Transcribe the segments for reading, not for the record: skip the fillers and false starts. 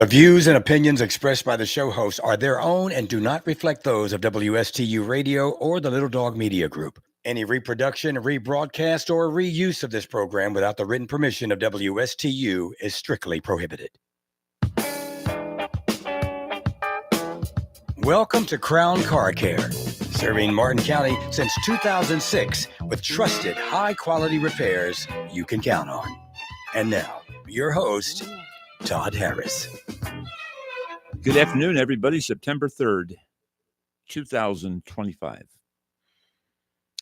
The views and opinions expressed by the show hosts are their own and do not reflect those of WSTU Radio or the Little Dog Media Group. Any reproduction, rebroadcast, or reuse of this program without the written permission of WSTU is strictly prohibited. Welcome to Crown Car Care, serving Martin County since 2006 with trusted, high-quality repairs you can count on. And now, your host, Todd Harris. Good afternoon, everybody. September 3rd, 2025.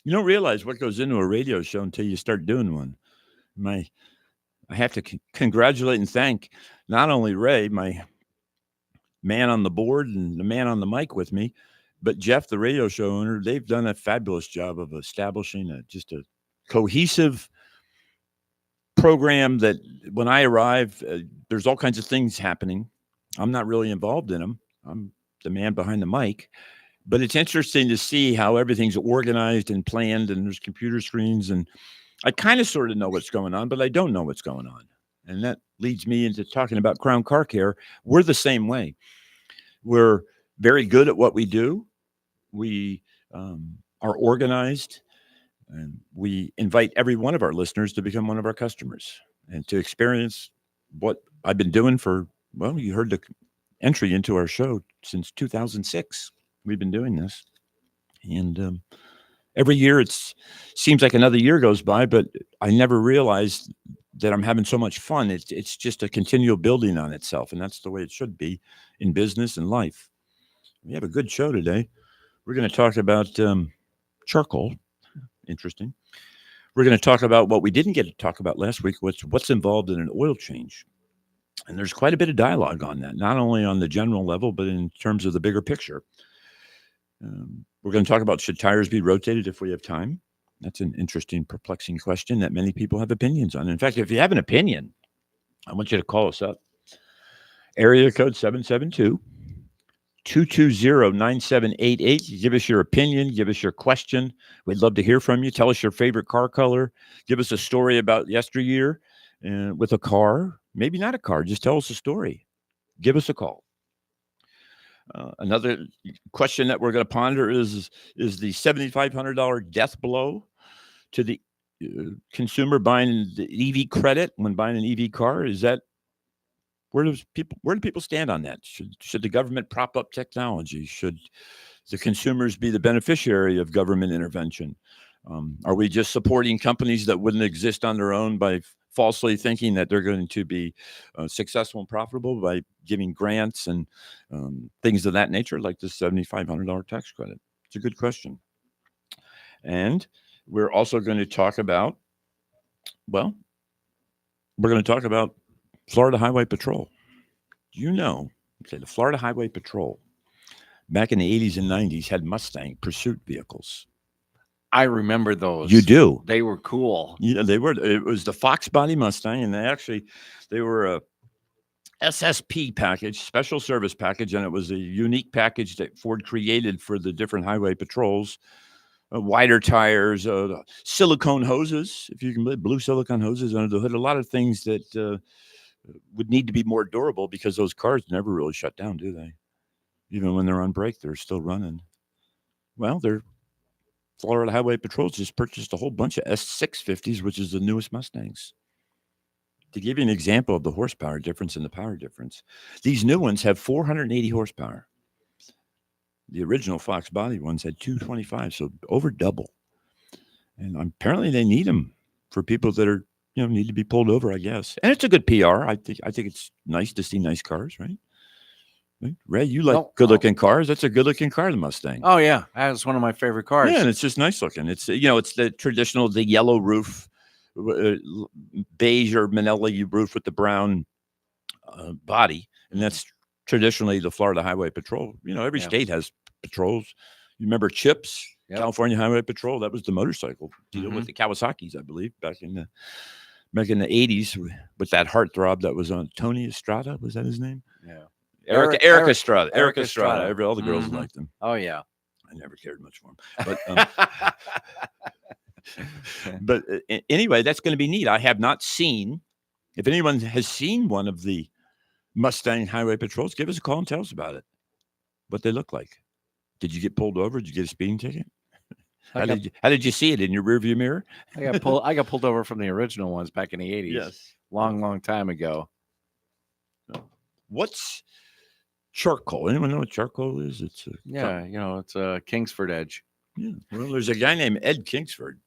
You don't realize what goes into a radio show until you start doing one. I have to congratulate and thank not only Ray, my man on the board and the man on the mic with me, but Jeff, the radio show owner. They've done a fabulous job of establishing just a cohesive program that when I arrive, there's all kinds of things happening. I'm not really involved in them. I'm the man behind the mic, but it's interesting to see how everything's organized and planned, and there's computer screens, and I kind of sort of know what's going on, but I don't know what's going on. And that leads me into talking about Crown Car Care. We're the same way. We're very good at what we do. We are organized, and we invite every one of our listeners to become one of our customers and to experience what I've been doing for, well, you heard the entry into our show since 2006. We've been doing this. And every year it seems like another year goes by, but I never realized that I'm having so much fun. It's just a continual building on itself, and that's the way it should be in business and life. We have a good show today. We're going to talk about charcoal. Interesting. We're going to talk about what we didn't get to talk about last week, what's involved in an oil change. And there's quite a bit of dialogue on that, not only on the general level, but in terms of the bigger picture. We're going to talk about, should tires be rotated if we have time? That's an interesting, perplexing question that many people have opinions on. In fact, if you have an opinion, I want you to call us up. Area code 772-220-9788. Give us your opinion. Give us your question. We'd love to hear from you. Tell us your favorite car color. Give us a story about yesteryear with a car. Maybe not a car. Just tell us a story. Give us a call. Another question that we're going to ponder is the $7,500 death blow to the consumer buying the EV credit when buying an EV car? Is that where do people stand on that? Should the government prop up technology? Should the consumers be the beneficiary of government intervention? Are we just supporting companies that wouldn't exist on their own by falsely thinking that they're going to be successful and profitable by giving grants and things of that nature, like the $7,500 tax credit? It's a good question. And we're also going to talk about, Florida Highway Patrol. The Florida Highway Patrol back in the 80s and 90s had Mustang pursuit vehicles. I remember those. You do? They were cool. Yeah, they were. It was the Fox body Mustang, and they were a SSP package, special service package, and it was a unique package that Ford created for the different highway patrols. Wider tires, silicone hoses, if you can believe, blue silicone hoses under the hood. A lot of things that would need to be more durable because those cars never really shut down, do they? Even when they're on break, they're still running. Well, Florida Highway Patrol just purchased a whole bunch of S650s, which is the newest Mustangs. To give you an example of the horsepower difference and the power difference, these new ones have 480 horsepower. The original Fox body ones had 225, so over double. And apparently they need them for people that are, need to be pulled over, I guess. And it's a good PR. I think it's nice to see nice cars, right? Ray, you like good-looking cars. That's a good-looking car, the Mustang. Oh, yeah. That's one of my favorite cars. Yeah, and it's just nice-looking. It's, it's the traditional, the yellow roof, beige or manila roof with the brown body, and that's traditionally the Florida Highway Patrol. Every state has patrols. You remember CHIPS, California Highway Patrol? That was the motorcycle deal with the Kawasaki's, I believe, back in the 80s with that heartthrob that was on Tony Estrada. Was that his name? Yeah. Eric Estrada. Eric Estrada. All the girls liked him. Oh, yeah. I never cared much for him. But, anyway, that's going to be neat. I have not seen, if anyone has seen one of the Mustang highway patrols, give us a call and tell us about it. What they look like. Did you get pulled over? Did you get a speeding ticket? How did you see it in your rearview mirror? I got pulled over from the original ones back in the 80s. Long time ago. What's charcoal? Anyone know what charcoal is? It's It's a Kingsford Edge. Yeah. Well, there's a guy named Ed Kingsford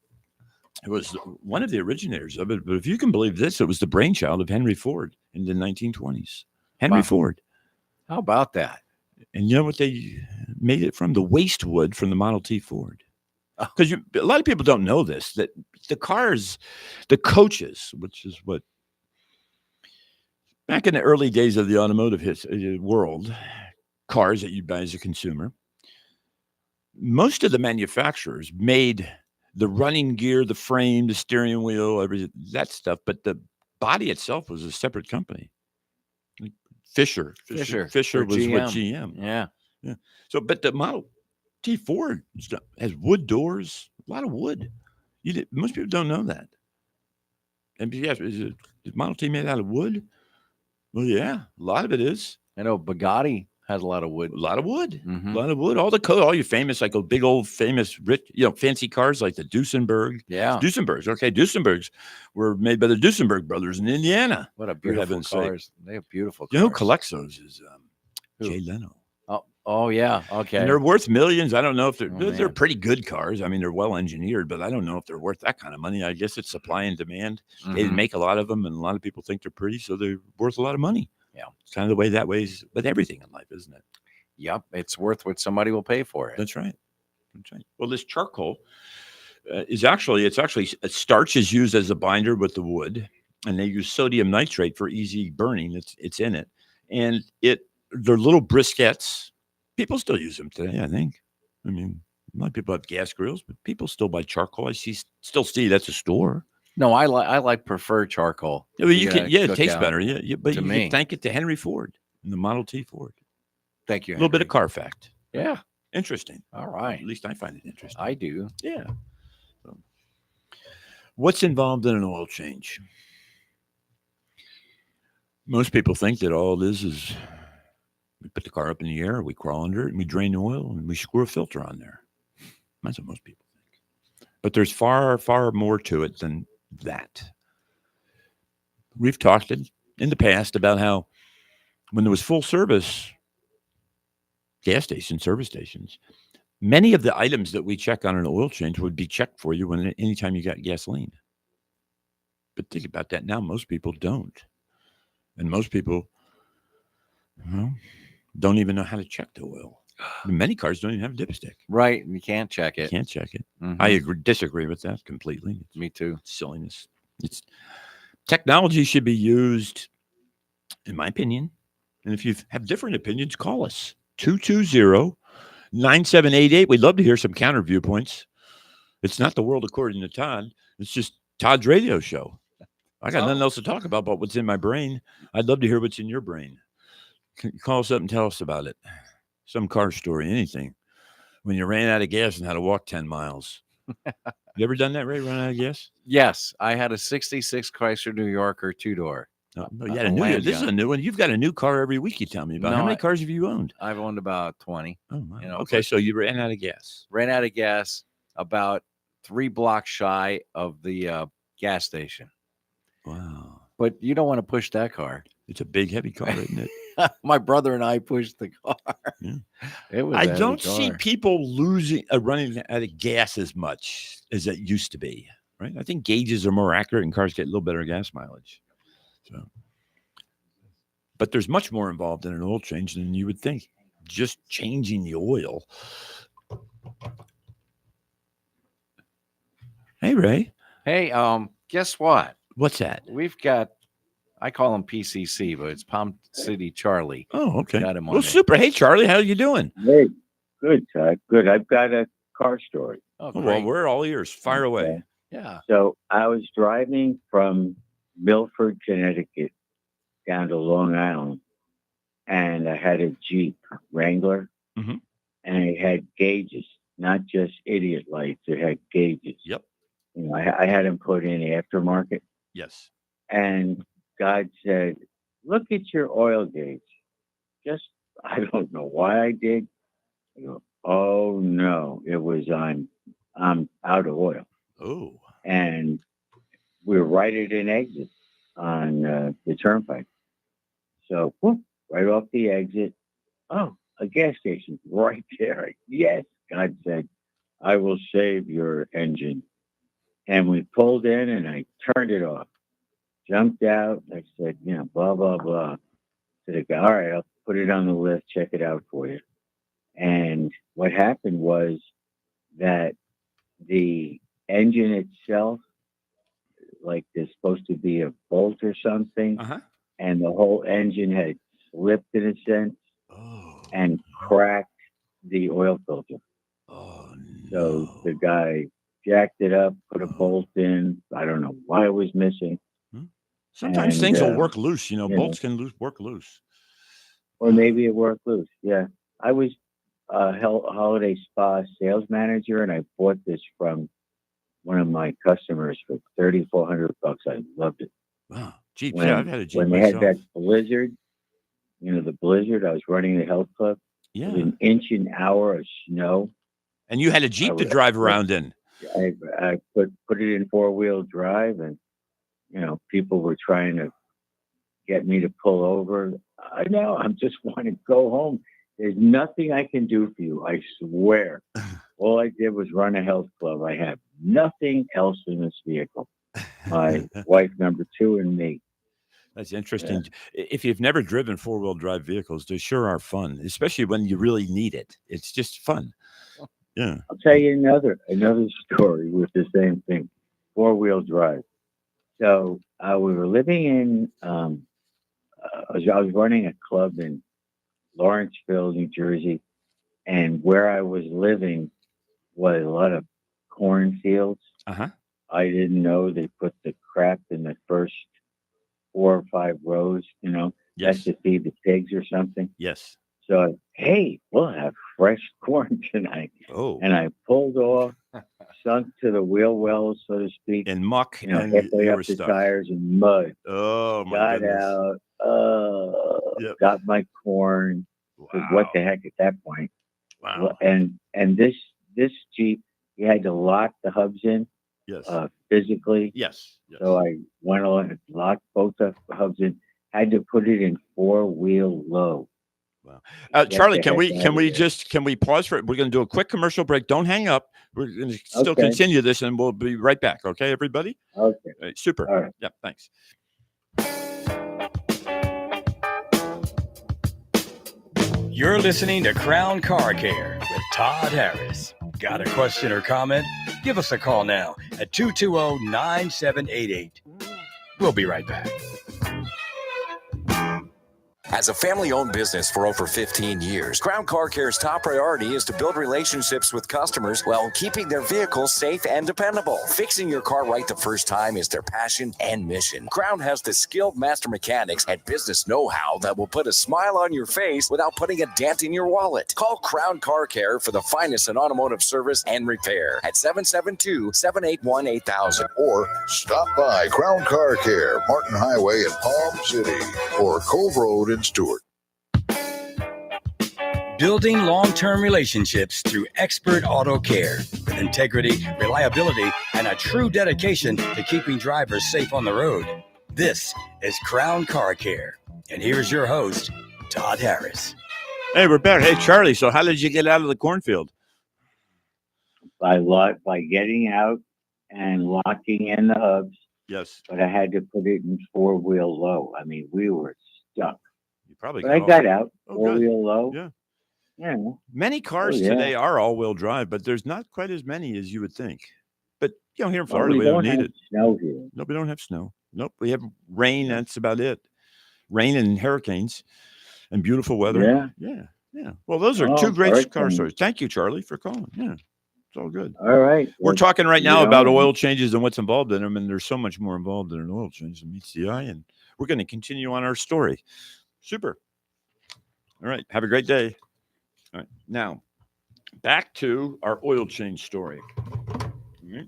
who was one of the originators of it. But if you can believe this, it was the brainchild of Henry Ford in the 1920s. Henry Ford. How about that? And you know what they made it from? The waste wood from the Model T Ford. Because a lot of people don't know this, that the cars, the coaches, which is what back in the early days of the automotive world, cars that you buy as a consumer, most of the manufacturers made the running gear, the frame, the steering wheel, everything, that stuff, but the body itself was a separate company. Fisher was GM. with GM. Yeah. So, but the Model T Ford has wood doors, a lot of wood. Most people don't know that. And yes, is Model T made out of wood? Well, yeah, a lot of it is. I know Bugatti has a lot of wood. A lot of wood. Mhm. A lot of wood. All your famous, like big old famous, rich, fancy cars like the Duesenberg. Yeah. Duesenbergs. Okay, Duesenbergs were made by the Duesenberg brothers in Indiana. What a beautiful heaven's cars. They have beautiful cars. You know who collects those is Who? Jay Leno. Oh yeah. Okay. And they're worth millions. I don't know if they're man. pretty good cars. I mean, they're well engineered, but I don't know if they're worth that kind of money. I guess it's supply and demand. They Mhm. make a lot of them, and a lot of people think they're pretty, so they're worth a lot of money. Yeah. It's kind of the way that way's with everything in life, isn't it? Yep. It's worth what somebody will pay for it. That's right. Well, this charcoal is actually starch is used as a binder with the wood, and they use sodium nitrate for easy burning. It's in it, and they're little briquettes. People still use them today, I think. I mean, a lot of people have gas grills, but people still buy charcoal. I still see that's a store. No, I prefer charcoal. Yeah, well, it tastes cookout. better. Yeah, but To you me. can thank it to Henry Ford and the Model T Ford. Thank you. A little bit of Henry. car fact. Yeah. Interesting. All right. At least I find it interesting. I do. Yeah. So, what's involved in an oil change? Most people think that all it is we put the car up in the air, we crawl under it, and we drain the oil, and we screw a filter on there. That's what most people think. But there's far, far more to it than that. We've talked in the past about how when there was full service gas stations, service stations, many of the items that we check on an oil change would be checked for you anytime you got gasoline. But think about that now. Most people don't. And most people don't even know how to check the oil. Many cars don't even have a dipstick. Right. You can't check it. Can't check it. Mhm. I disagree with that completely. Me too. It's silliness. Technology should be used, in my opinion. And if you have different opinions, call us 220-9788. We'd love to hear some counter viewpoints. It's not the world according to Todd. It's just Todd's radio show. I got nothing else to talk about but what's in my brain. I'd love to hear what's in your brain. Call us up and tell us about it. Some car story, anything. When you ran out of gas and had to walk 10 miles. You ever done that, Ray? Run out of gas? Yes. I had a 66 Chrysler New Yorker 2-door. No, you had a new. This is a new one. You've got a new car every week. You tell me about. No, How many cars have you owned? I've owned about 20. Oh, wow. You know, Okay, so you ran out of gas. Ran out of gas about 3 blocks shy of the gas station. Wow. But you don't want to push that car. It's a big, heavy car, isn't it? My brother and I pushed the car. Yeah. It was. I a heavy don't see car. people running out of gas as much as it used to be, right? I think gauges are more accurate and cars get a little better gas mileage. So, but there's much more involved in an oil change than you would think. Just changing the oil. Hey, Ray. Hey, guess what? What's that? We've got. I call him PCC, but it's Palm City Charlie. Oh, okay. Got him on Well, there. super. Hey, Charlie, how you doing? Hey, good, Todd. Good. I've got a car story. Oh, Oh, well, great. we're all ears. Fire away. Yeah. So I was driving from Milford, Connecticut, down to Long Island, and I had a Jeep Wrangler, Mhm. and it had gauges, not just idiot lights. It had gauges. Yep. You know, I had them put in aftermarket, Yes. and God said, look at your oil gauge. Just, I don't know why I did. I go, oh no, it was I'm out of oil. Oh. And we were right at an exit on the turnpike. So, whoop, right off the exit. Oh, a gas station right there. Yes, God said, I will save your engine. And we pulled in and I turned it off. Jumped out. I said, blah, blah, blah. To the guy, all right, I'll put it on the list, check it out for you. And what happened was that the engine itself, like there's supposed to be a bolt or something, and the whole engine had slipped in a sense and cracked the oil filter. Oh, no. So the guy jacked it up, put a bolt in. I don't know why it was missing. Sometimes And, things will work loose. Bolts know. can work loose. Or maybe it worked loose. Yeah. I was a holiday spa sales manager, and I bought this from one of my customers for $3,400. I loved it. Wow. Jeep. When, Yeah, I've had a Jeep when they myself. had that blizzard, the blizzard, I was running the health club. Yeah. It was an inch an hour of snow. And you had a Jeep to drive around in. I put it in 4-wheel drive, and people were trying to get me to pull over. I know, I just want to go home. There's nothing I can do for you, I swear. All I did was run a health club. I have nothing else in this vehicle. My wife number 2 and me. That's interesting. Yeah. If you've never driven 4-wheel drive vehicles, they sure are fun, especially when you really need it. It's just fun. Yeah. I'll tell you another story with the same thing, 4-wheel drive. So we were living in, I was running a club in Lawrenceville, New Jersey, and where I was living was a lot of cornfields. I didn't know they put the crap in the first 4 or 5 rows, Yes. That's to feed the pigs or something. Yes. So, hey, we'll have fresh corn tonight. Oh. And I pulled off, sunk to the wheel wells, so to speak. And muck. And halfway up the tires and mud. Oh, my goodness. Got out, got my corn. Wow. What the heck at that point? Wow. And this Jeep, you had to lock the hubs in. Yes. Physically. Yes. So I went on and locked both the hubs in. Had to put it in 4-wheel low. Wow. Charlie, can we pause for it? We're going to do a quick commercial break. Don't hang up. We're going to still continue this, and we'll be right back. Okay, everybody? Okay. Right, super. All right. Yep. Thanks. You're listening to Crown Car Care with Todd Harris. Got a question or comment? Give us a call now at 220-9788. We'll be right back. As a family-owned business for over 15 years, Crown Car Care's top priority is to build relationships with customers while keeping their vehicles safe and dependable. Fixing your car right the first time is their passion and mission. Crown has the skilled master mechanics and business know-how that will put a smile on your face without putting a dent in your wallet. Call Crown Car Care for the finest in automotive service and repair at 772-781-8000 or stop by Crown Car Care, Martin Highway in Palm City or Cove Road in Stewart. Building long-term relationships through expert auto care with integrity, reliability, and a true dedication to keeping drivers safe on the road. This is Crown Car Care. And here's your host, Todd Harris. Hey, we're back. Hey, Charlie, so how did you get out of the cornfield? By getting out and locking in the hubs. Yes. But I had to put it in 4-wheel low. I mean, we were stuck. But I got out 4-wheel low. Yeah. Yeah. Many cars today are all-wheel drive, but there's not quite as many as you would think. But here in Florida, we don't need it. Snow here. No, we don't have snow. Nope, we have rain. That's about it. Rain and hurricanes, and beautiful weather. Yeah. Well, those are two great car stories. Thank you, Charlie, for calling. Yeah, it's all good. All right. We're talking right now about oil changes and what's involved in them, and there's so much more involved in an oil change than meets the eye. And we're going to continue on our story. Super. All right. Have a great day. All right. Now, back to our oil change story. Mm-hmm.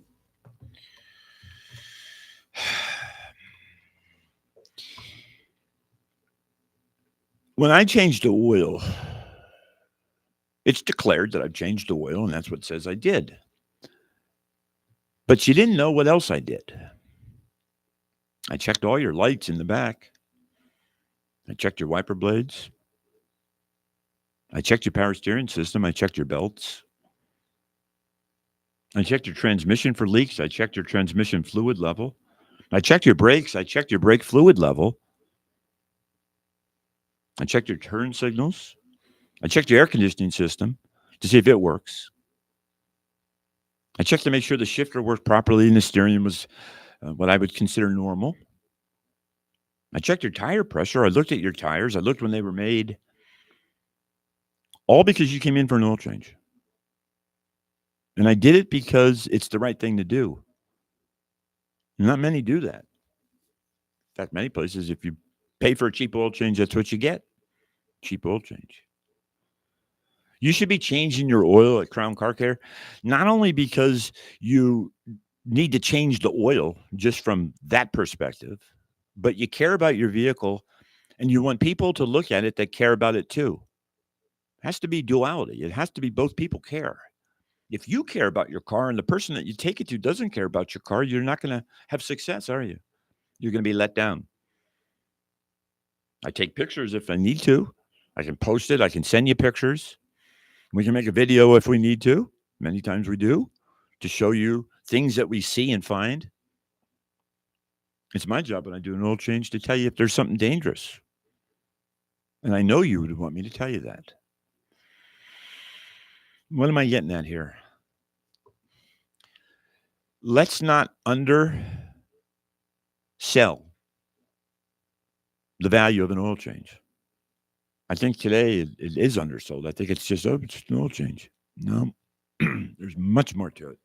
When I change the oil, it's declared that I've changed the oil, and that's what it says I did. But you didn't know what else I did. I checked all your lights in the back. I checked your wiper blades. I checked your power steering system. I checked your belts. I checked your transmission for leaks. I checked your transmission fluid level. I checked your brakes. I checked your brake fluid level. I checked your turn signals. I checked your air conditioning system to see if it works. I checked to make sure the shifter worked properly and the steering was what I would consider normal. I checked your tire pressure. I looked at your tires. I looked when they were made. All because you came in for an oil change. And I did it because it's the right thing to do. Not many do that. In fact, many places, if you pay for a cheap oil change, that's what you get. Cheap oil change. You should be changing your oil at Crown Car Care, not only because you need to change the oil just from that perspective, but you care about your vehicle and you want people to look at it that care about it too. It has to be duality. It has to be both people care. If you care about your car and the person that you take it to doesn't care about your car, you're not going to have success, are you? You're going to be let down. I take pictures if I need to. I can post it. I can send you pictures. We can make a video if we need to. Many times we do, to show you things that we see and find. It's my job when I do an oil change to tell you if there's something dangerous. And I know you would want me to tell you that. What am I getting at here? Let's not undersell the value of an oil change. I think today it is undersold. I think it's just an oil change. No, there's much more to it.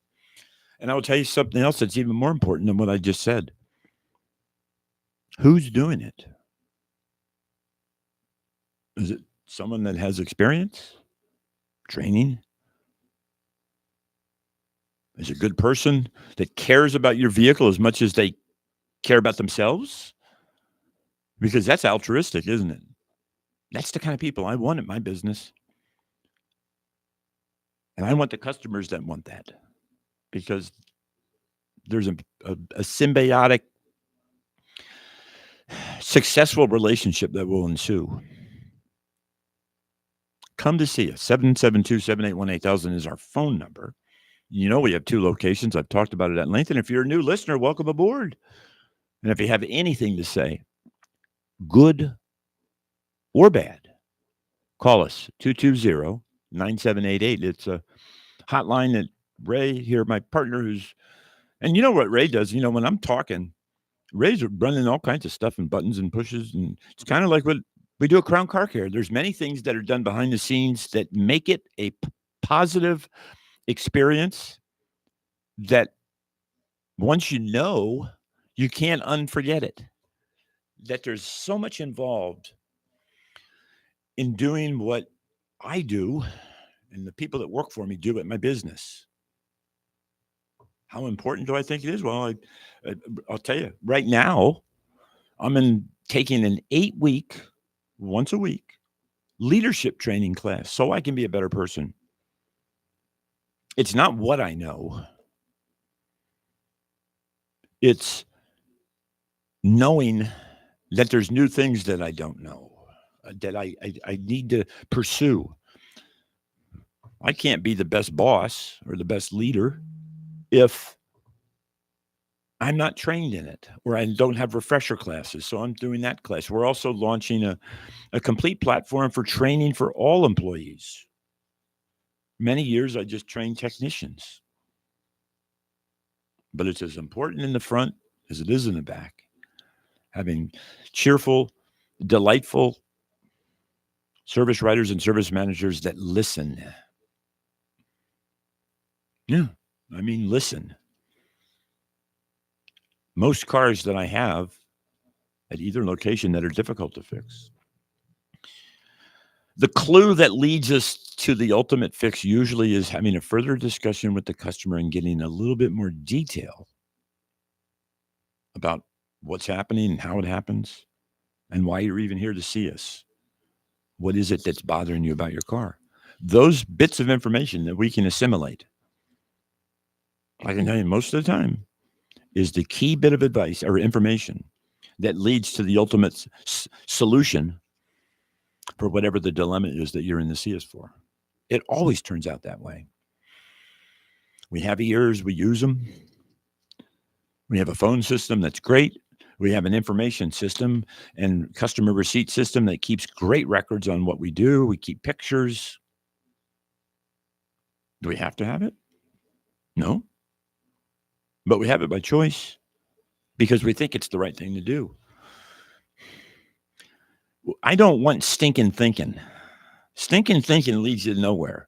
And I will tell you something else that's even more important than what I just said. Who's doing it? Is it someone that has experience, training? Is it a good person that cares about your vehicle as much as they care about themselves? Because that's altruistic, isn't it? That's the kind of people I want in my business. And I want the customers that want that, because there's a symbiotic, successful relationship that will ensue. Come to see us. 772-781-8000 is our phone number. You know, we have 2 locations. I've talked about it at length. And if you're a new listener, welcome aboard. And if you have anything to say, good or bad, call us 220-9788. It's a hotline that Ray here, my partner, and you know what Ray does? You know, when I'm talking, Ray's running all kinds of stuff and buttons and pushes. And it's kind of like what we do at Crown Car Care. There's many things that are done behind the scenes that make it a positive experience that once you know, you can't unforget it. That there's so much involved in doing what I do and the people that work for me do at my business. How important do I think it is? Well, I'll tell you, right now, I'm taking an 8-week, once a week, leadership training class so I can be a better person. It's not what I know. It's knowing that there's new things that I don't know, that I need to pursue. I can't be the best boss or the best leader if I'm not trained in it, or I don't have refresher classes. So I'm doing that class. We're also launching a complete platform for training for all employees. Many years I just trained technicians. But it's as important in the front as it is in the back. Having cheerful, delightful service writers and service managers that listen. Yeah, I mean, listen. Most cars that I have at either location that are difficult to fix. The clue that leads us to the ultimate fix usually is having a further discussion with the customer and getting a little bit more detail about what's happening and how it happens and why you're even here to see us. What is it that's bothering you about your car? Those bits of information that we can assimilate, I can tell you most of the time, is the key bit of advice or information that leads to the ultimate solution for whatever the dilemma is that you're in to see us for. It always turns out that way. We have ears, we use them. We have a phone system that's great. We have an information system and customer receipt system that keeps great records on what we do. We keep pictures. Do we have to have it? No. But we have it by choice because we think it's the right thing to do. I don't want stinking thinking. Stinking thinking leads you to nowhere.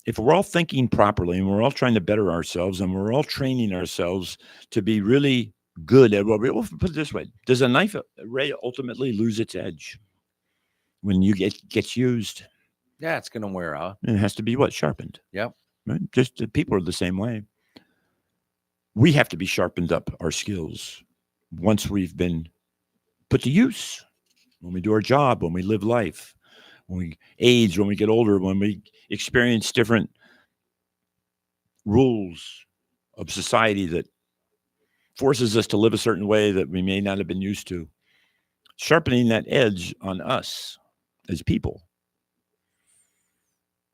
If we're all thinking properly and we're all trying to better ourselves and we're all training ourselves to be really good at what we'll put it this way. Does a knife ray ultimately lose its edge when you gets used? Yeah, it's going to wear out. It has to be what? Sharpened. Yep. Right? Just the people are the same way. We have to be sharpened up our skills once we've been put to use, when we do our job, when we live life, when we age, when we get older, when we experience different rules of society that forces us to live a certain way that we may not have been used to. Sharpening that edge on us as people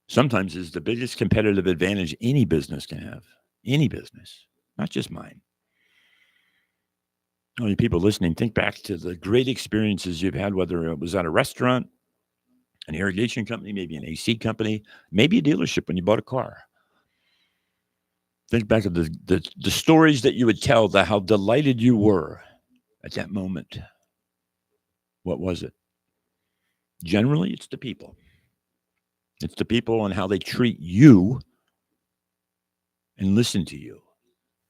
sometimes is the biggest competitive advantage any business can have. Any business, not just mine. All you people listening, think back to the great experiences you've had, whether it was at a restaurant, an irrigation company, maybe an AC company, maybe a dealership when you bought a car. Think back of the stories that you would tell, how delighted you were at that moment. What was it? Generally, it's the people. It's the people and how they treat you and listen to you.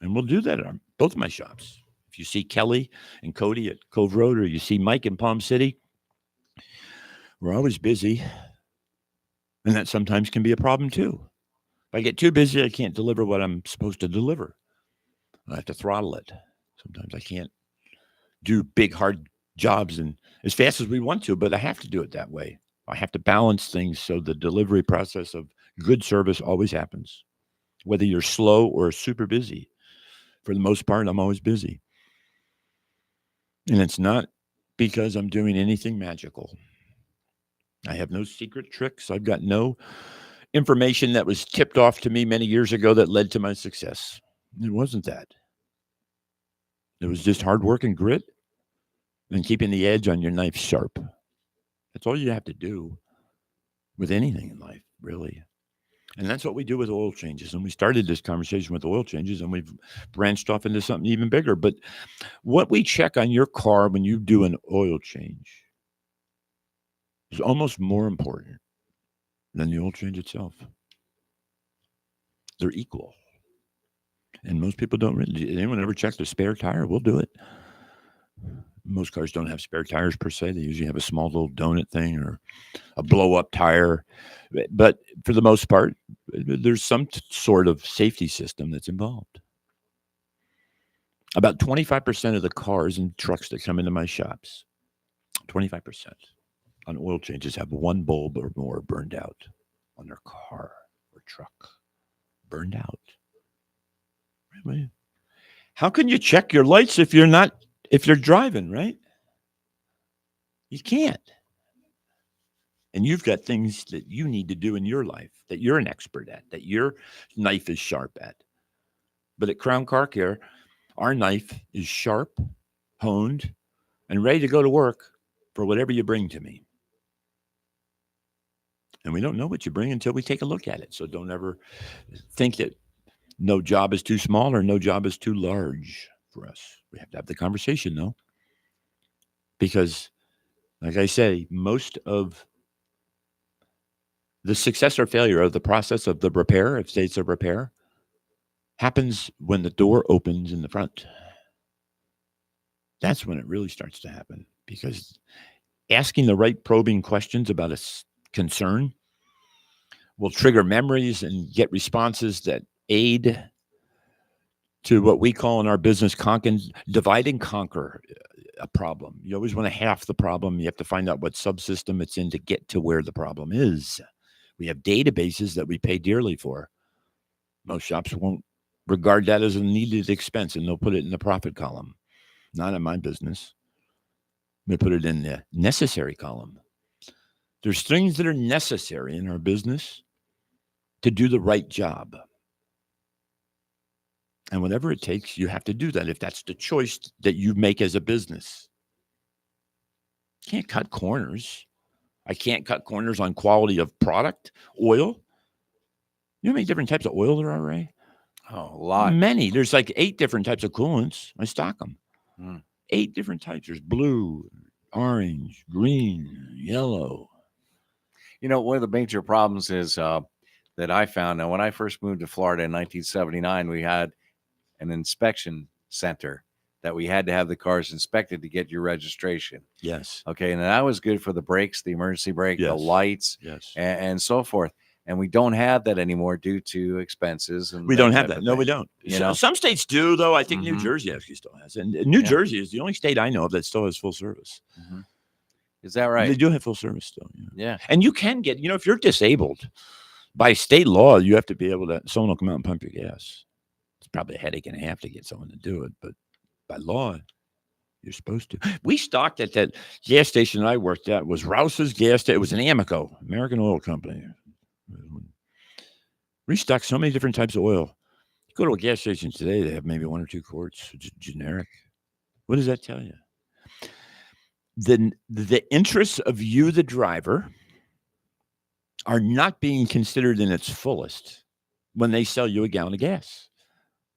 And we'll do that at both of my shops. If you see Kelly and Cody at Cove Road, or you see Mike in Palm City, we're always busy. And that sometimes can be a problem too. If I get too busy, I can't deliver what I'm supposed to deliver. I have to throttle it. Sometimes I can't do big, hard jobs and as fast as we want to, but I have to do it that way. I have to balance things so the delivery process of good service always happens. Whether you're slow or super busy. For the most part, I'm always busy. And it's not because I'm doing anything magical. I have no secret tricks. I've got no information that was tipped off to me many years ago that led to my success. It wasn't that. It was just hard work and grit and keeping the edge on your knife sharp. That's all you have to do with anything in life, really. And that's what we do with oil changes. And we started this conversation with oil changes, and we've branched off into something even bigger. But what we check on your car when you do an oil change is almost more important than the oil change itself. They're equal. And most people don't really. Anyone ever check the spare tire? We'll do it. Most cars don't have spare tires per se. They usually have a small little donut thing or a blow-up tire. But for the most part, there's some sort of safety system that's involved. About 25% of the cars and trucks that come into my shops, 25% on oil changes have one bulb or more burned out on their car or truck. Burned out. Really? How can you check your lights if you're driving, right? You can't. And you've got things that you need to do in your life that you're an expert at, that your knife is sharp at. But at Crown Car Care, our knife is sharp, honed, and ready to go to work for whatever you bring to me. And we don't know what you bring until we take a look at it. So don't ever think that no job is too small or no job is too large for us. We have to have the conversation, though. Because, like I say, most of the success or failure of the process of the repair, if states of repair, happens when the door opens in the front. That's when it really starts to happen. Because asking the right probing questions about a concern will trigger memories and get responses that aid to what we call in our business divide and conquer a problem. You always want to half the problem. You have to find out what subsystem it's in to get to where the problem is. We have databases that we pay dearly for. Most shops won't regard that as a needed expense, and they'll put it in the profit column. Not in my business. We put it in the necessary column. There's things that are necessary in our business to do the right job. And whatever it takes, you have to do that if that's the choice that you make as a business. Can't cut corners. I can't cut corners on quality of product, oil. You know how many different types of oil there are, Ray? Oh, a lot. Many. There's like 8 different types of coolants. I stock them. Mm. 8 different types. There's blue, orange, green, yellow. You know, one of the major problems is that I found. Now, when I first moved to Florida in 1979, we had an inspection center that we had to have the cars inspected to get your registration. Yes. Okay. And that was good for the brakes, the emergency brake, the Yes. lights, Yes. and so forth. And we don't have that anymore due to expenses. And We don't have type that. of No, we thing. don't. You know? Some states do, though. I think New Mhm. Jersey actually still has. And New Yeah. Jersey is the only state I know of that still has full service. Mhm. Is that right? They do have full service still. Yeah. Yeah. And you can get, if you're disabled, by state law, you have to be able to, someone will come out and pump your gas. It's probably a headache and a half to get someone to do it, but by law, you're supposed to. We stocked at that gas station I worked at was Rouse's gas station. It was an Amoco, American Oil Company. We stocked so many different types of oil. You go to a gas station today, they have maybe 1 or 2 quarts, generic. What does that tell you? The interests of you, the driver, are not being considered in its fullest when they sell you a gallon of gas.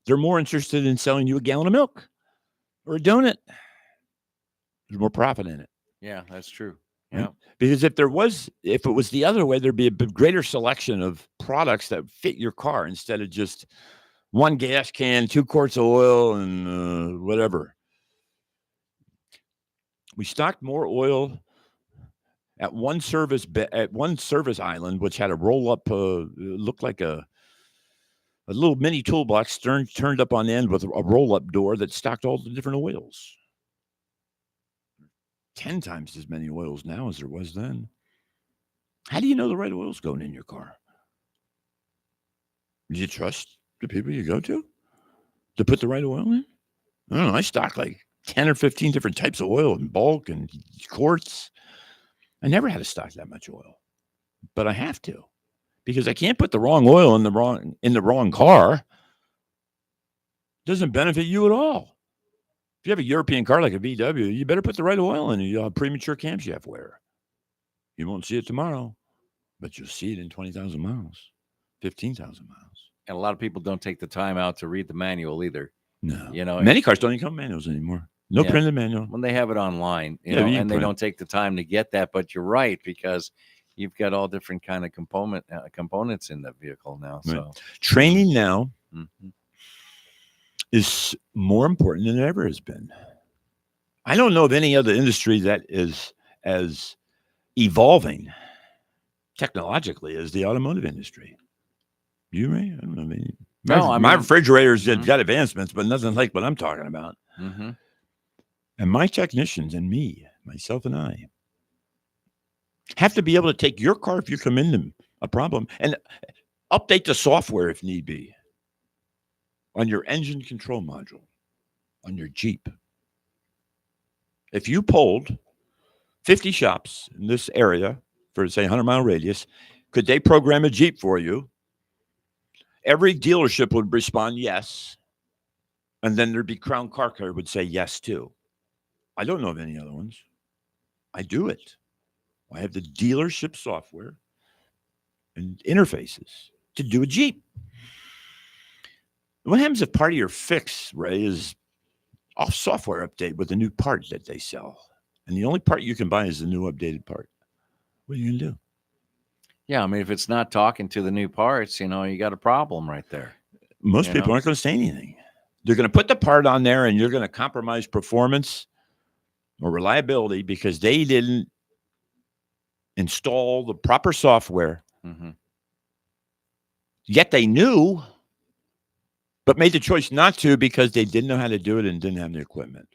They're more interested in selling you a gallon of milk or a donut. There's more profit in it. Yeah, that's true. Right? Yeah. Because if it was the other way, there'd be a greater selection of products that fit your car instead of just 1 gas can, 2 quarts of oil, and whatever. We stocked more oil at one service island, which had a roll up, looked like a little mini toolbox turned up on end with a roll up door that stocked all the different oils. 10 times as many oils now as there was then. How do you know the right oil's going in your car? Do you trust the people you go to put the right oil in? I don't know. I stock like 10 or 15 different types of oil in bulk and quarts. I never had to stock that much oil, but I have to because I can't put the wrong oil in the wrong car. It doesn't benefit you at all. If you have a European car like a VW, you better put the right oil in your premature camshaft wear. You won't see it tomorrow, but you'll see it in 20,000 miles, 15,000 miles. And a lot of people don't take the time out to read the manual either. No. You know, Many cars don't even come with manuals anymore. No Yeah. printed manual. when they have it online, Yeah, you and they print. don't take the time to get that. But you're right, because you've got all different kind of components in the vehicle now. Right. So Training now Mhm. is more important than it ever has been. I don't know of any other industry that is as evolving technologically as the automotive industry. You, Ray? I don't know. My refrigerators Mhm. got advancements, but nothing like what I'm talking about. Mhm. And my technicians and myself and I, have to be able to take your car if you come into a problem and update the software if need be on your engine control module, on your Jeep. If you polled 50 shops in this area for, say, 100-mile radius, could they program a Jeep for you? Every dealership would respond yes. And then there'd be Crown Car Care would say yes, too. I don't know of any other ones. I do it. I have the dealership software and interfaces to do a Jeep. What happens if part of your fix, Ray, is a software update with a new part that they sell? And the only part you can buy is the new updated part. What are you going to do? Yeah, I mean, if it's not talking to the new parts, you got a problem right there. Most people aren't going to say anything. They're going to put the part on there and you're going to compromise performance or reliability because they didn't install the proper software. Mm-hmm. Yet they knew, but made the choice not to because they didn't know how to do it and didn't have the equipment.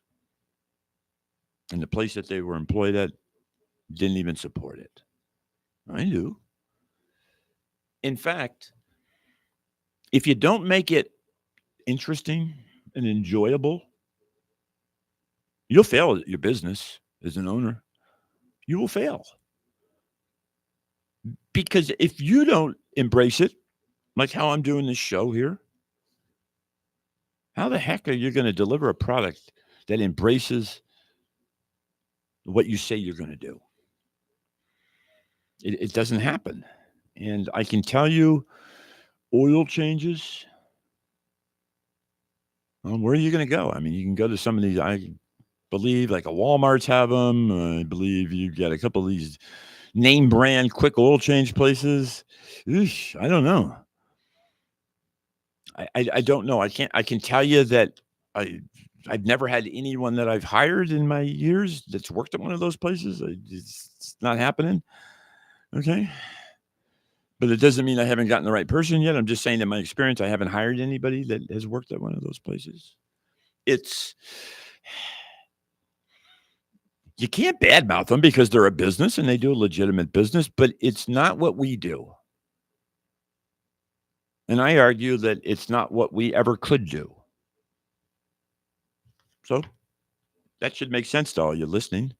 And the place that they were employed at didn't even support it. I do. In fact, if you don't make it interesting and enjoyable, you'll fail at your business as an owner. You will fail. Because if you don't embrace it, like how I'm doing this show here, how the heck are you going to deliver a product that embraces what you say you're going to do? It doesn't happen. And I can tell you, oil changes, well, where are you going to go? I mean, you can go to some of these, I believe, like a Walmart's have them. I believe you got a couple of these name brand quick oil change places. Eesh, I don't know. I don't know. I can tell you that I've never had anyone that I've hired in my years that's worked at one of those places. It's not happening. Okay. But it doesn't mean I haven't gotten the right person yet. I'm just saying that my experience, I haven't hired anybody that has worked at one of those places. You can't badmouth them because they're a business and they do a legitimate business, but it's not what we do. And I argue that it's not what we ever could do. So that should make sense to all you listening.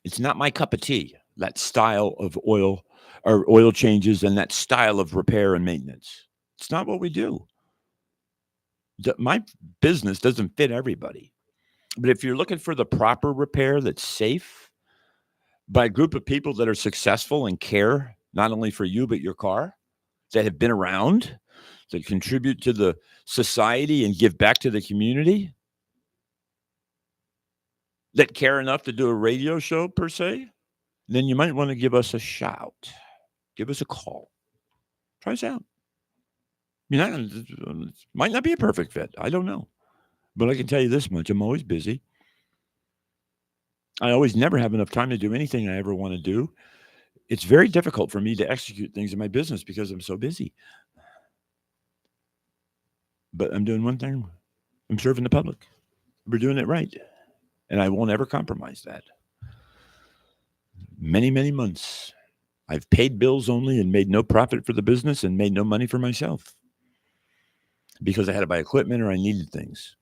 It's not my cup of tea, that style of oil or oil changes and that style of repair and maintenance. It's not what we do. My business doesn't fit everybody. But if you're looking for the proper repair that's safe by a group of people that are successful and care not only for you, but your car, that have been around, that contribute to the society and give back to the community, that care enough to do a radio show per se, then you might want to give us a shout. Give us a call. Try us out. It might not be a perfect fit. I don't know. But I can tell you this much. I'm always busy. I always never have enough time to do anything I ever want to do. It's very difficult for me to execute things in my business because I'm so busy. But I'm doing one thing. I'm serving the public. We're doing it right. And I won't ever compromise that. Many, many months, I've paid bills only and made no profit for the business and made no money for myself because I had to buy equipment or I needed things.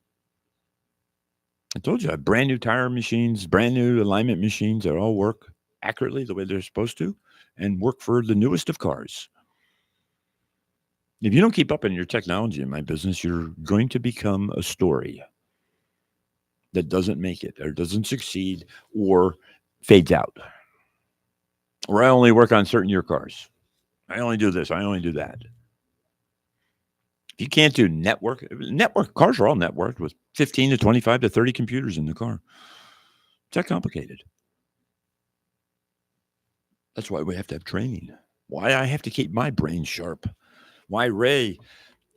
I told you, I have brand new tire machines, brand new alignment machines that all work accurately the way they're supposed to and work for the newest of cars. If you don't keep up in your technology in my business, you're going to become a story that doesn't make it or doesn't succeed or fades out. Or I only work on certain year cars. I only do this. I only do that. If you can't do network cars are all networked with 15 to 25 to 30 computers in the car. It's that complicated. That's why we have to have training. Why I have to keep my brain sharp. Why Ray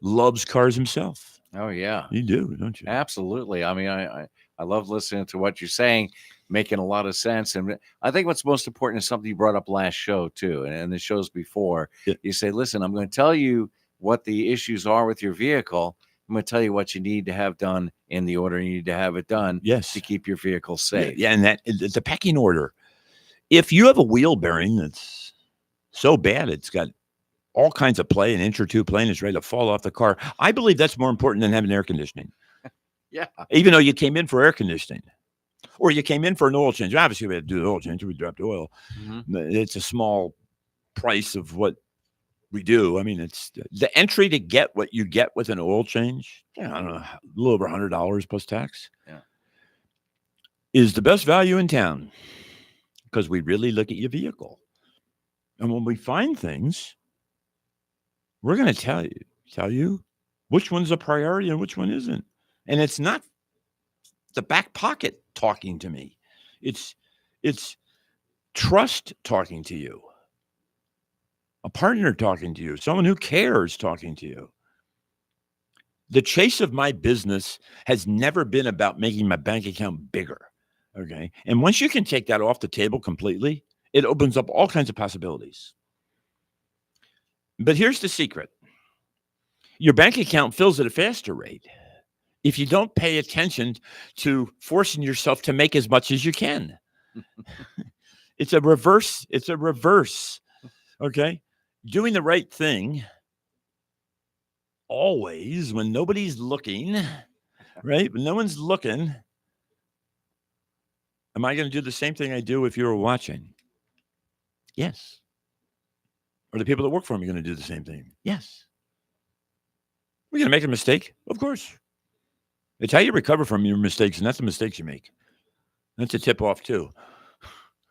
loves cars himself. Oh, yeah. You do, don't you? Absolutely. I mean, I love listening to what you're saying, making a lot of sense. And I think what's most important is something you brought up last show, too, and the shows before. Yeah. You say, listen, I'm going to tell you what the issues are with your vehicle. I'm going to tell you what you need to have done in the order you need to have it done to keep your vehicle safe. Yeah, and that the pecking order. If you have a wheel bearing that's so bad it's got all kinds of play, an inch or two play, and it's ready to fall off the car, I believe that's more important than having air conditioning. Yeah. Even though you came in for air conditioning. Or you came in for an oil change. Obviously, we had to do the oil change. We dropped oil. Mm-hmm. It's a small price of what we do. I mean, it's the entry to get what you get with an oil change. Yeah, I don't know, a little over $100 plus tax. Yeah, is the best value in town because we really look at your vehicle, and when we find things, we're going to tell you which one's a priority and which one isn't. And it's not the back pocket talking to me. It's trust talking to you. A partner talking to you, someone who cares talking to you. The chase of my business has never been about making my bank account bigger, okay? And once you can take that off the table completely, it opens up all kinds of possibilities. But here's the secret. Your bank account fills at a faster rate if you don't pay attention to forcing yourself to make as much as you can. It's a reverse. It's a reverse. Okay. Doing the right thing always when nobody's looking, right? When no one's looking. Am I going to do the same thing I do if you were watching? Yes. Are the people that work for me going to do the same thing? Yes. We're going to make a mistake? Of course. It's how you recover from your mistakes, and that's the mistakes you make. That's a tip off, too.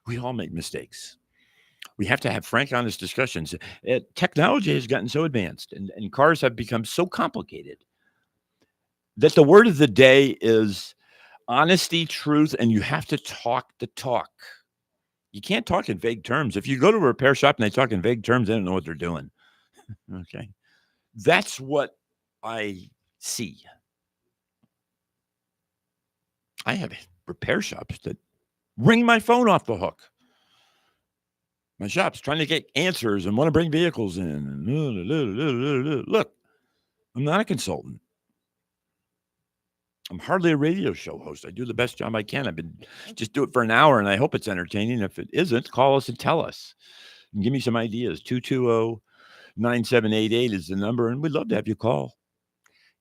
We all make mistakes. We have to have frank, honest discussions. Technology has gotten so advanced, and cars have become so complicated that the word of the day is honesty, truth, and you have to talk the talk. You can't talk in vague terms. If you go to a repair shop and they talk in vague terms, they don't know what they're doing. Okay. That's what I see. I have repair shops that ring my phone off the hook. My shop's trying to get answers and want to bring vehicles in. Look, I'm not a consultant. I'm hardly a radio show host. I do the best job I can. I've been just do it for an hour, and I hope it's entertaining. If it isn't, call us and tell us. And give me some ideas. 220-9788 is the number, and we'd love to have you call.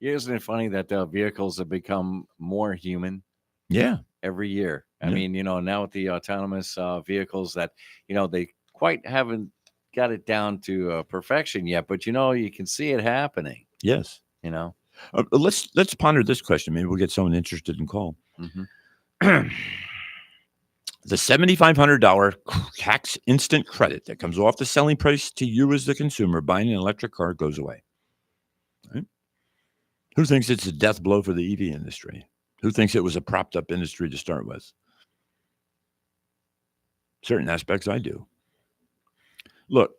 Yeah, isn't it funny that vehicles have become more human? Yeah. Every year. I Yeah. mean, now with the autonomous vehicles that, they quite haven't got it down to perfection yet, but, you can see it happening, Yes. Let's ponder this question. Maybe we'll get someone interested in call. Mm-hmm. The $7,500 tax instant credit that comes off the selling price to you as the consumer buying an electric car goes away. Right? Who thinks it's a death blow for the EV industry? Who thinks it was a propped up industry to start with? Certain aspects I do. Look,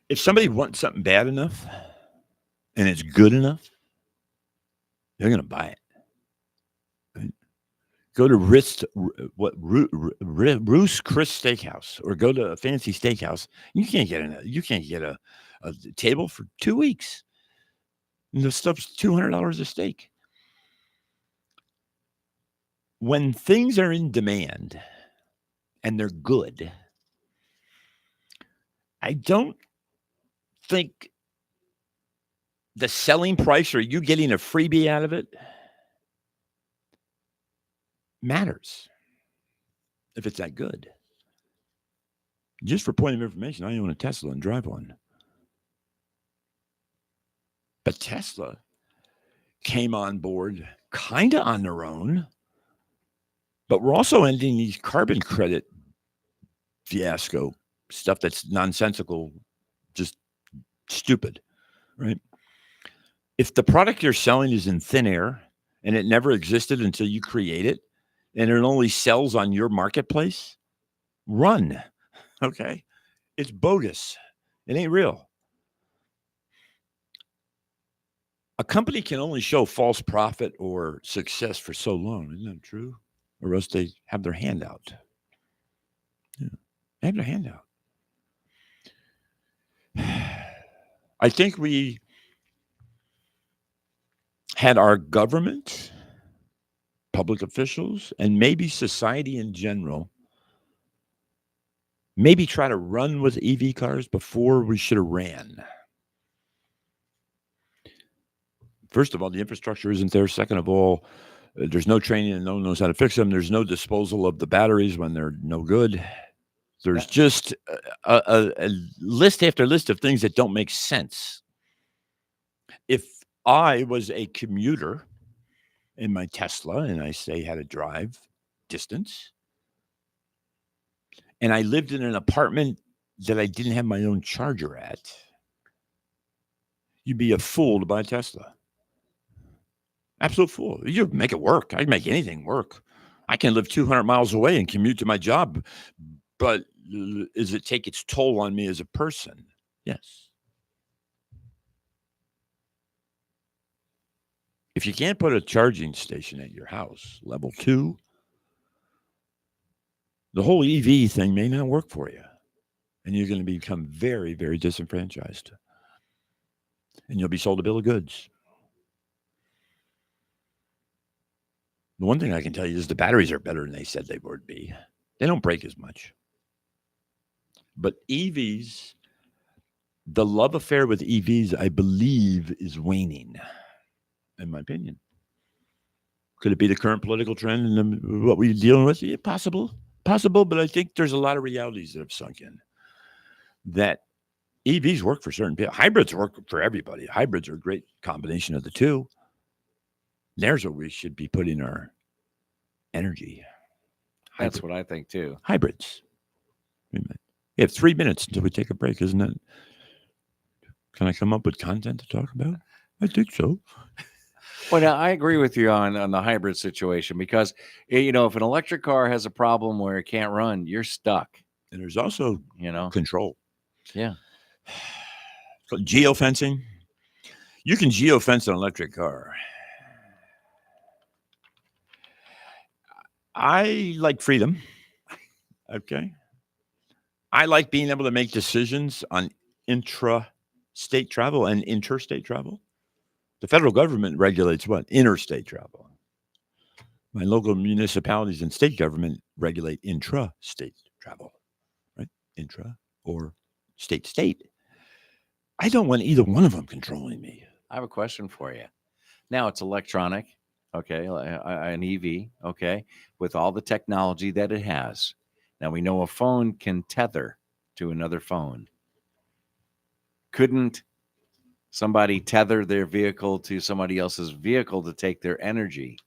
if somebody wants something bad enough and it's good enough, they're going to buy it. Right? Go to Roost Chris Steakhouse or go to a fancy steakhouse. You can't get a table for 2 weeks. And the stuff's $200 a steak. When things are in demand and they're good, I don't think the selling price or you getting a freebie out of it matters if it's that good. Just for point of information, I own a Tesla and drive one. But Tesla came on board kind of on their own, but we're also ending these carbon credit fiasco stuff that's nonsensical, just stupid, right? If the product you're selling is in thin air and it never existed until you create it and it only sells on your marketplace, run, okay? It's bogus. It ain't real. A company can only show false profit or success for so long. Isn't that true? Or else they have their hand out. Yeah, they have their hand out. I think we had our government, public officials, and maybe society in general maybe try to run with EV cars before we should have ran. First of all, the infrastructure isn't there. Second of all, there's no training and no one knows how to fix them. There's no disposal of the batteries when they're no good. There's just a list after list of things that don't make sense. If I was a commuter in my Tesla and I say had to drive distance, and I lived in an apartment that I didn't have my own charger at, you'd be a fool to buy a Tesla. Absolute fool. You make it work. I can make anything work. I can live 200 miles away and commute to my job, but does it take its toll on me as a person? Yes. If you can't put a charging station at your house, level 2, the whole EV thing may not work for you. And you're going to become very, very disenfranchised. and you'll be sold a bill of goods. The one thing I can tell you is the batteries are better than they said they would be. They don't break as much. But EVs, the love affair with EVs, I believe, is waning, in my opinion. Could it be the current political trend and what we're dealing with? Yeah, possible, but I think there's a lot of realities that have sunk in. That EVs work for certain people. Hybrids work for everybody. Hybrids are a great combination of the two. There's where we should be putting our energy. That's what I think too. Hybrids. Wait a minute. We have 3 minutes until we take a break, isn't it? Can I come up with content to talk about? I think so. Well, now, I agree with you on the hybrid situation because, if an electric car has a problem where it can't run, you're stuck. And there's also, control. Yeah. So geofencing. You can geofence an electric car. I like freedom. Okay. I like being able to make decisions on intra-state travel and interstate travel. The federal government regulates what? Interstate travel. My local municipalities and state government regulate intra-state travel, right? Intra or state. I don't want either one of them controlling me. I have a question for you. Now it's electronic, okay, an EV, okay, with all the technology that it has. Now we know a phone can tether to another phone. Couldn't somebody tether their vehicle to somebody else's vehicle to take their energy?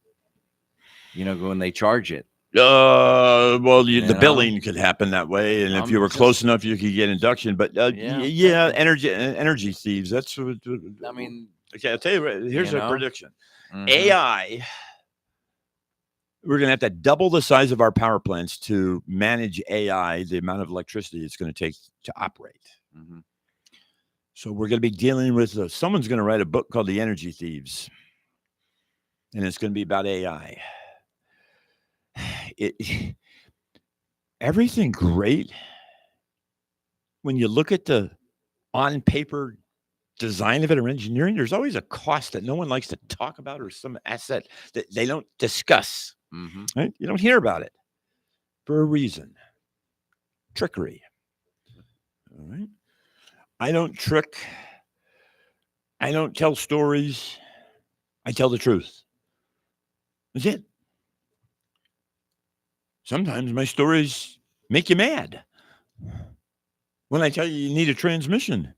When they charge it. The billing could happen that way, and if you were close enough, you could get induction. But energy thieves. That's what. I mean, okay, I'll tell you. Here's a prediction: mhm. AI. We're going to have to double the size of our power plants to manage AI. The amount of electricity it's going to take to operate. Mhm. So we're going to be dealing with. Someone's going to write a book called "The Energy Thieves," and it's going to be about AI. Everything great when you look at the on paper design of it or engineering, there's always a cost that no one likes to talk about or some asset that they don't discuss. Mm-hmm. Right? You don't hear about it for a reason. Trickery. All right. I don't trick. I don't tell stories. I tell the truth. That's it. Sometimes my stories make you mad. When I tell you need a transmission,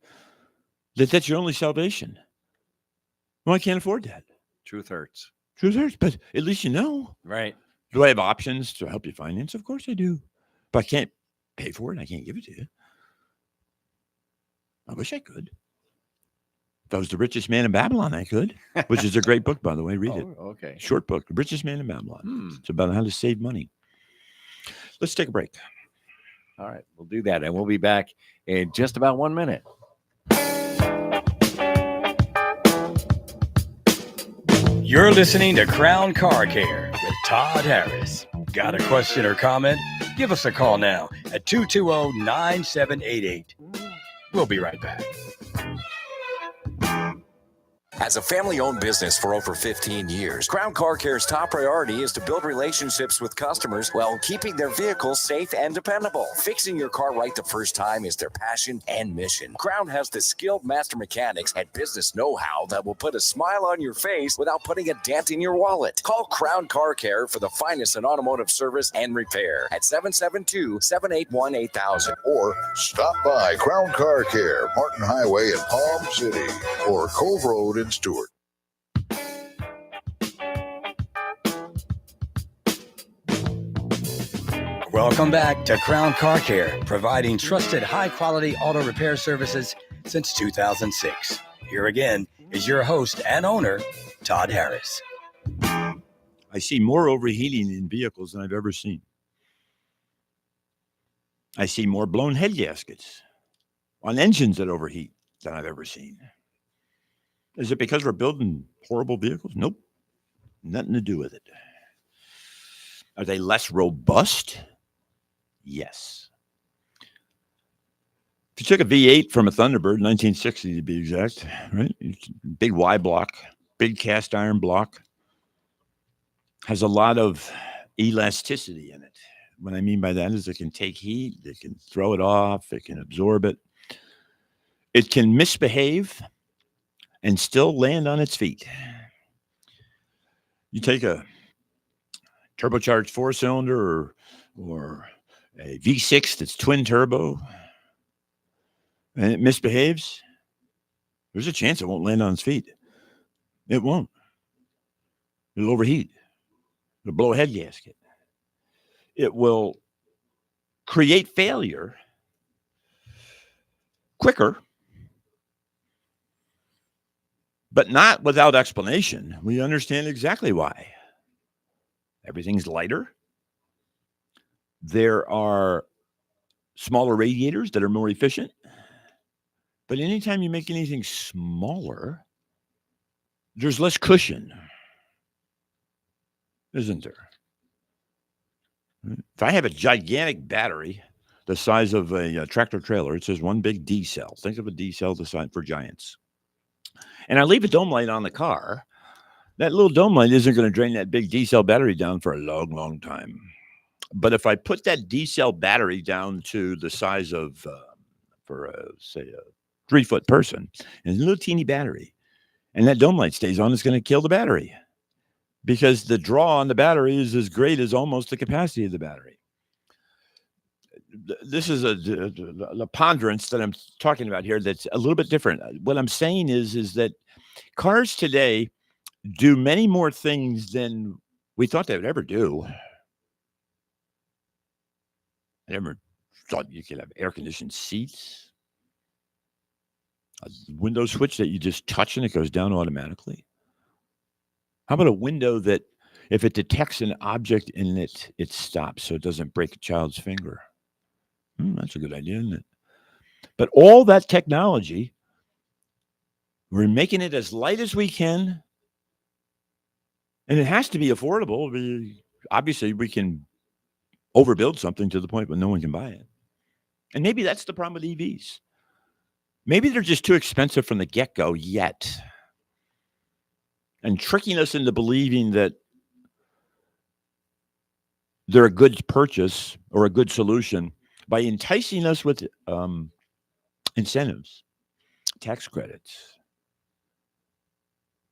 that's your only salvation. Well, I can't afford that. Truth hurts. Truth hurts, but at least you know. Right. Do I have options to help you finance? Of course I do. But I can't pay for it. I can't give it to you. I wish I could. If I was the richest man in Babylon, I could, which is a great book, by the way. Read it. Okay. Short book, The Richest Man in Babylon. It's about how to save money. Let's take a break. All right, we'll do that. And we'll be back in just about 1 minute. You're listening to Crown Car Care with Todd Harris. Got a question or comment? Give us a call now at 220-9788. We'll be right back. As a family-owned business for over 15 years, Crown Car Care's top priority is to build relationships with customers while keeping their vehicles safe and dependable. Fixing your car right the first time is their passion and mission. Crown has the skilled master mechanics and business know-how that will put a smile on your face without putting a dent in your wallet. Call Crown Car Care for the finest in automotive service and repair at 772-781-8000. Or stop by Crown Car Care, Martin Highway in Palm City, or Cove Road in Stewart. Welcome back to Crown Car Care, providing trusted high-quality auto repair services since 2006. Here again is your host and owner, Todd Harris. I see more overheating in vehicles than I've ever seen. I see more blown head gaskets on engines that overheat than I've ever seen. Is it because we're building horrible vehicles? Nope. Nothing to do with it. Are they less robust? Yes. If you took a V8 from a Thunderbird, 1960 to be exact, right? Big Y block, big cast iron block, has a lot of elasticity in it. What I mean by that is it can take heat, it can throw it off, it can absorb it. It can misbehave and still land on its feet. You take a turbocharged 4-cylinder or a V6 that's twin turbo and it misbehaves, there's a chance it won't land on its feet. It won't. It'll overheat. It'll blow a head gasket. It will create failure quicker, but not without explanation. We understand exactly why. Everything's lighter. There are smaller radiators that are more efficient. But anytime you make anything smaller, there's less cushion, isn't there? If I have a gigantic battery the size of a tractor trailer, it says one big D cell. Think of a D cell the size for giants. And I leave a dome light on the car. That little dome light isn't going to drain that big D cell battery down for a long, long time. But if I put that D cell battery down to the size of, say, a 3-foot person, and a little teeny battery, and that dome light stays on, it's going to kill the battery because the draw on the battery is as great as almost the capacity of the battery. This is a ponderance that I'm talking about here that's a little bit different. What I'm saying is that cars today do many more things than we thought they would ever do. I never thought you could have air-conditioned seats, a window switch that you just touch and it goes down automatically. How about a window that if it detects an object in it, it stops so it doesn't break a child's finger? That's a good idea, isn't it? But all that technology, we're making it as light as we can, and it has to be affordable. Obviously, we can overbuild something to the point where no one can buy it. And maybe that's the problem with EVs. Maybe they're just too expensive from the get-go yet. And tricking us into believing that they're a good purchase or a good solution by enticing us with incentives, tax credits.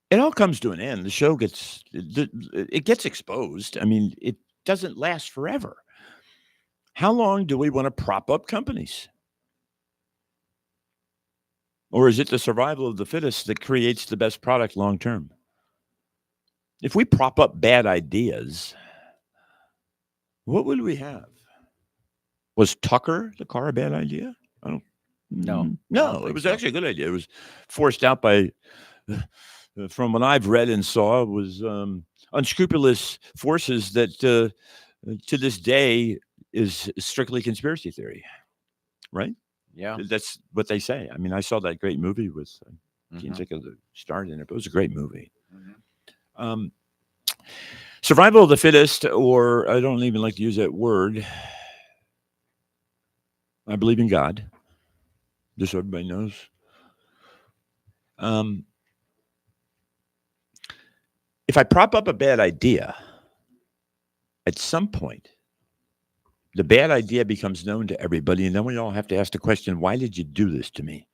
It all comes to an end. The show gets exposed. I mean, it doesn't last forever. How long do we want to prop up companies? Or is it the survival of the fittest that creates the best product long term? If we prop up bad ideas, what would we have? Was Tucker the car a bad idea? I don't. No, it was actually a good idea. It was forced out by, from what I've read and saw, was unscrupulous forces that to this day is strictly conspiracy theory, right? Yeah. That's what they say. I mean, I saw that great movie with, I can't think of the star in it, but it was a great movie. Survival of the fittest, or I don't even like to use that word. I believe in God. Just so everybody knows. If I prop up a bad idea, at some point, the bad idea becomes known to everybody, and then we all have to ask the question, why did you do this to me?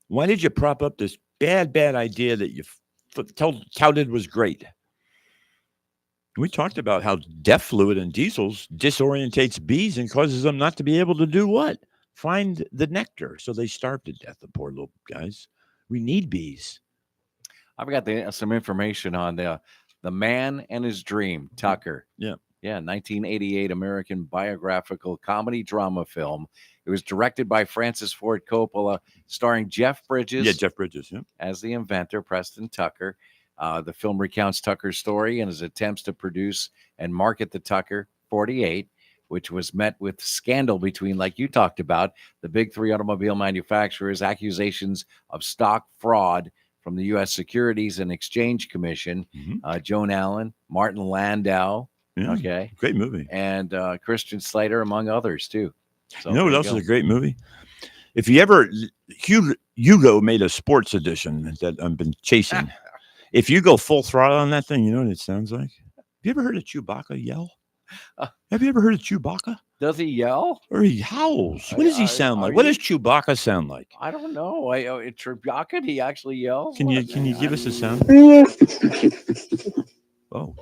Why did you prop up this bad idea that you touted was great? We talked about how DEF fluid in diesels disorientates bees and causes them not to be able to do what? Find the nectar. So they starve to death, the poor little guys. We need bees. I've got some information on the Man and His Dream, Tucker. Yeah. Yeah, 1988 American biographical comedy drama film. It was directed by Francis Ford Coppola, starring Jeff Bridges. Yeah, Jeff Bridges, yeah. As the inventor, Preston Tucker. The film recounts Tucker's story and his attempts to produce and market the Tucker 48, which was met with scandal between, like you talked about, the big three automobile manufacturers, accusations of stock fraud from the U.S. Securities and Exchange Commission, Joan Allen, Martin Landau, yeah, great movie, and Christian Slater, among others, too. So you know what else is a great movie? If you ever, Hugo made a sports edition that I've been chasing. If you go full throttle on that thing, you know what it sounds like? Have you ever heard a Chewbacca yell? Have you ever heard of Chewbacca? Does he yell? Or he howls? What does he sound like? What does Chewbacca sound like? I don't know. In Chewbacca, he actually yells. Can you give us a sound? Oh.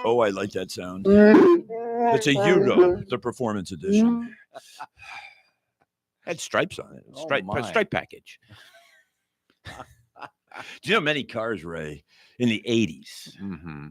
Oh, I like that sound. It's a Hugo, the performance edition. Had stripes on it. Stripe package. Do you know many cars, Ray, in the 80s? Mm-hmm.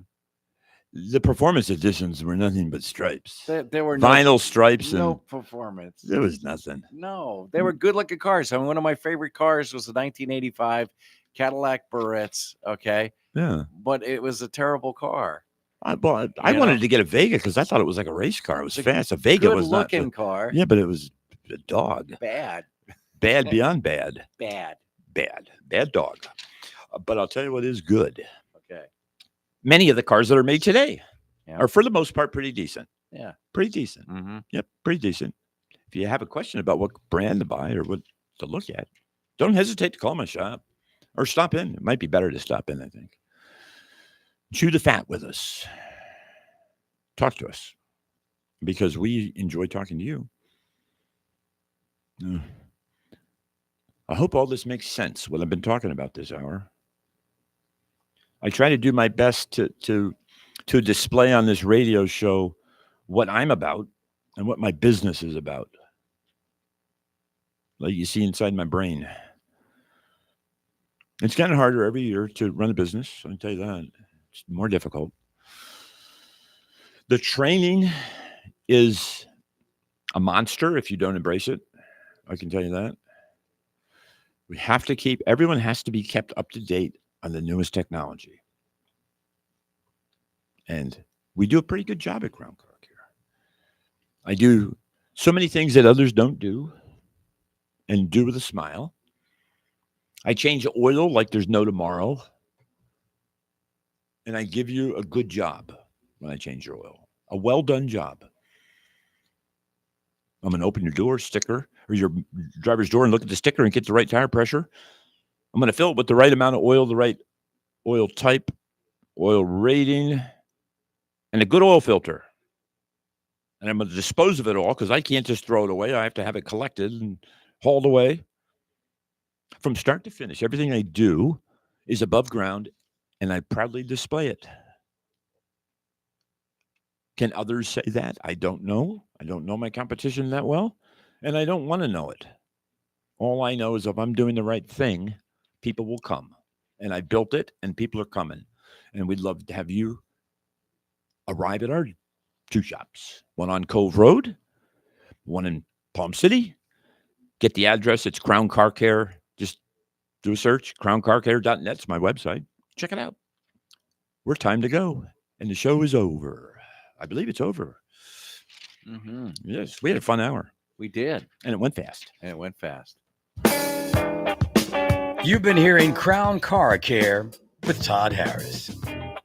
The performance editions were nothing but stripes. There were vinyl stripes no and performance. there was nothing. No, they were good looking cars. I mean, one of my favorite cars was the 1985 Cadillac Barrettes. Okay. Yeah. But it was a terrible car. I wanted to get a Vega because I thought it was like a race car. It was fast. A Vega was not. Good looking car. Yeah, but it was a dog. Bad. Bad beyond bad. Bad Dog. But I'll tell you what is good. Okay. Many of the cars that are made today Yeah. are, for the most part, pretty decent. Yeah. Pretty decent. Mm-hmm. Yep, pretty decent. If you have a question about what brand to buy or what to look at, don't hesitate to call my shop or stop in. It might be better to stop in, I think. Chew the fat with us. Talk to us because we enjoy talking to you. I hope all this makes sense, what I've been talking about this hour. I try to do my best to display on this radio show what I'm about and what my business is about. Like you see inside my brain. It's getting harder every year to run a business. I can tell you that. It's more difficult. The training is a monster if you don't embrace it. I can tell you that. We have to everyone has to be kept up to date on the newest technology. And we do a pretty good job at Crown Car Care. I do so many things that others don't do and do with a smile. I change oil like there's no tomorrow. And I give you a good job when I change your oil. A well-done job. I'm going to open your door sticker or your driver's door and look at the sticker and get the right tire pressure. I'm going to fill it with the right amount of oil, the right oil type, oil rating, and a good oil filter. And I'm going to dispose of it all because I can't just throw it away. I have to have it collected and hauled away. From start to finish, everything I do is above ground, and I proudly display it. Can others say that? I don't know. I don't know my competition that well, and I don't want to know it. All I know is if I'm doing the right thing, people will come. And I built it, and people are coming. And we'd love to have you arrive at our two shops. One on Cove Road, one in Palm City. Get the address. It's Crown Car Care. Just do a search. crowncarcare.net's my website. Check it out. We're time to go. And the show is over. I believe it's over. Mm-hmm. Yes, we had a fun hour. We did. And it went fast. You've been hearing Crown Car Care with Todd Harris.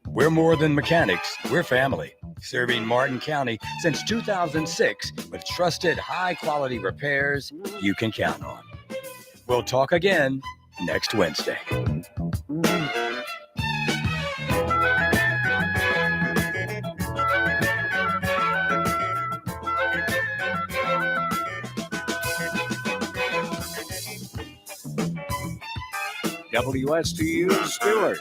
We're more than mechanics. We're family. Serving Martin County since 2006 with trusted high-quality repairs you can count on. We'll talk again next Wednesday. WSTU Stewart.